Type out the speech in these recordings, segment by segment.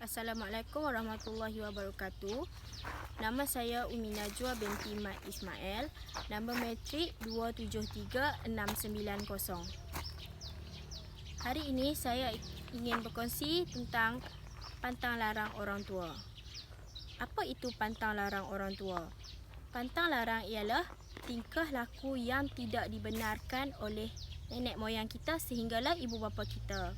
Assalamualaikum warahmatullahi wabarakatuh. Nama saya Umi Najwa binti Mat Ismail. Nombor matrik 273690. Hari ini saya ingin berkongsi tentang pantang larang orang tua. Apa itu pantang larang orang tua? Pantang larang ialah tingkah laku yang tidak dibenarkan oleh nenek moyang kita sehinggalah ibu bapa kita.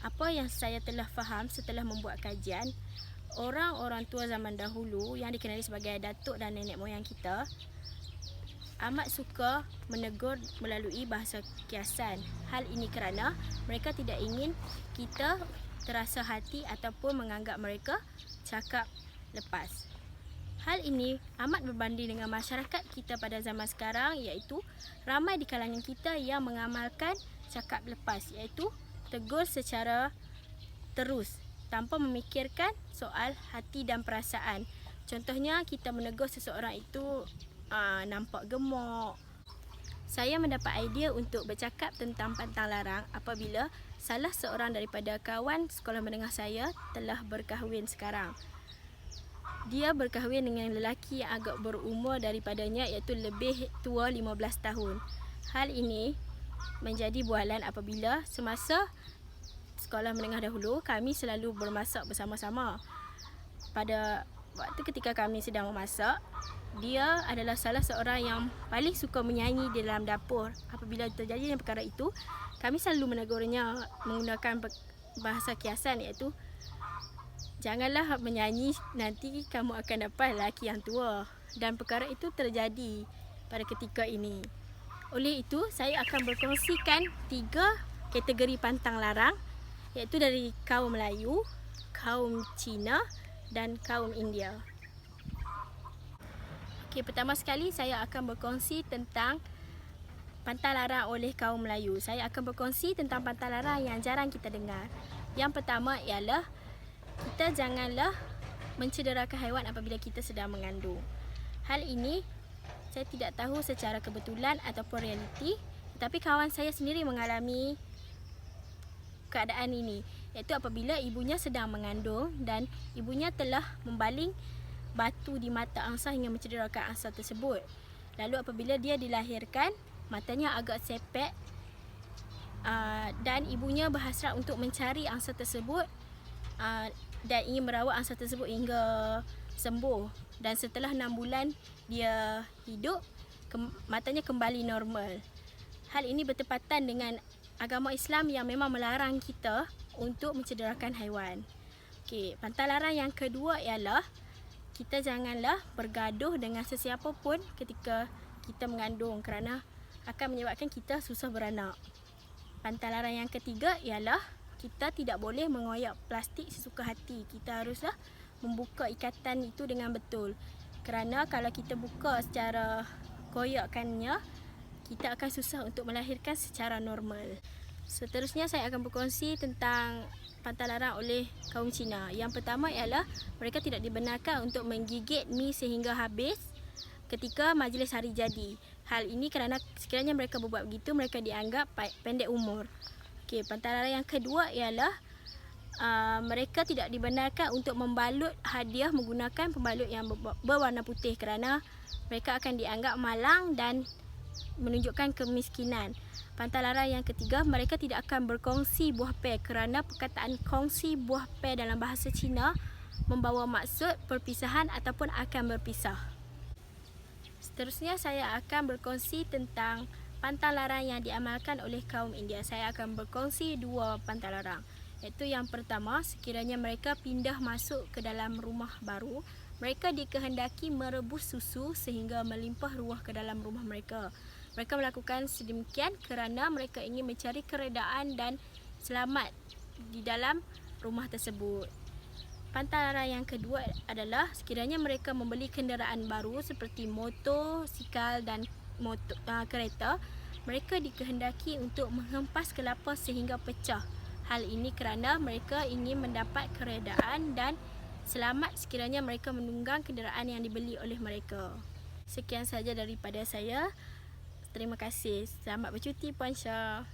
Apa yang saya telah faham setelah membuat kajian, orang-orang tua zaman dahulu yang dikenali sebagai datuk dan nenek moyang kita amat suka menegur melalui bahasa kiasan. Hal ini kerana mereka tidak ingin kita terasa hati ataupun menganggap mereka cakap lepas. Hal ini amat berbanding dengan masyarakat kita pada zaman sekarang, iaitu ramai di kalangan kita yang mengamalkan cakap lepas, iaitu tegur secara terus tanpa memikirkan soal hati dan perasaan. Contohnya, kita menegur seseorang itu nampak gemuk. Saya mendapat idea untuk bercakap tentang pantang larang apabila salah seorang daripada kawan sekolah menengah saya telah berkahwin sekarang. Dia berkahwin dengan lelaki yang agak berumur daripadanya, iaitu lebih tua 15 tahun. Hal ini menjadi bualan apabila semasa sekolah menengah dahulu kami selalu bermasak bersama-sama. Pada waktu ketika kami sedang memasak, dia adalah salah seorang yang paling suka menyanyi di dalam dapur. Apabila terjadi perkara itu, kami selalu menegurnya menggunakan bahasa kiasan, iaitu janganlah menyanyi, nanti kamu akan dapat lelaki yang tua. Dan perkara itu terjadi pada ketika ini. Oleh itu, saya akan berkongsikan 3 kategori pantang larang, iaitu dari kaum Melayu, kaum Cina dan kaum India. Okey, pertama sekali saya akan berkongsi tentang pantang larang oleh kaum Melayu. Saya akan berkongsi tentang pantang larang yang jarang kita dengar. Yang pertama ialah kita janganlah mencederakan haiwan apabila kita sedang mengandung. Hal ini saya tidak tahu secara kebetulan ataupun realiti, tetapi kawan saya sendiri mengalami keadaan ini, iaitu apabila ibunya sedang mengandung dan ibunya telah membaling batu di mata angsa hingga mencederakan angsa tersebut. Lalu apabila dia dilahirkan, matanya agak sepet dan ibunya berhasrat untuk mencari angsa tersebut dan ingin merawat angsa tersebut hingga sembuh. Dan setelah 6 bulan dia hidup, matanya kembali normal. Hal ini bertepatan dengan agama Islam yang memang melarang kita untuk mencederakan haiwan. Okey, pantang larang yang kedua ialah kita janganlah bergaduh dengan sesiapa pun ketika kita mengandung kerana akan menyebabkan kita susah beranak. Pantang larang yang ketiga ialah kita tidak boleh mengoyak plastik sesuka hati. Kita haruslah membuka ikatan itu dengan betul. Kerana kalau kita buka secara koyakkannya, kita akan susah untuk melahirkan secara normal. Seterusnya saya akan berkongsi tentang pantang larang oleh kaum Cina. Yang pertama ialah mereka tidak dibenarkan untuk menggigit mi sehingga habis ketika majlis hari jadi. Hal ini kerana sekiranya mereka berbuat begitu, mereka dianggap pendek umur. Okey, pantang larang yang kedua ialah mereka tidak dibenarkan untuk membalut hadiah menggunakan pembalut yang berwarna putih kerana mereka akan dianggap malang dan menunjukkan kemiskinan. Pantang larang yang ketiga, mereka tidak akan berkongsi buah pir kerana perkataan kongsi buah pir dalam bahasa Cina membawa maksud perpisahan ataupun akan berpisah. Seterusnya saya akan berkongsi tentang pantang larang yang diamalkan oleh kaum India. Saya akan berkongsi 2 pantang larang. Iaitu yang pertama, sekiranya mereka pindah masuk ke dalam rumah baru, mereka dikehendaki merebus susu sehingga melimpah ruah ke dalam rumah mereka. Mereka melakukan sedemikian kerana mereka ingin mencari keredaan dan selamat di dalam rumah tersebut. Pantang larang yang kedua adalah sekiranya mereka membeli kenderaan baru seperti motosikal dan kereta, mereka dikehendaki untuk menghempas kelapa sehingga pecah. Hal ini kerana mereka ingin mendapat keredaan dan selamat sekiranya mereka menunggang kenderaan yang dibeli oleh mereka. Sekian sahaja daripada saya. Terima kasih. Selamat bercuti Puan Syah.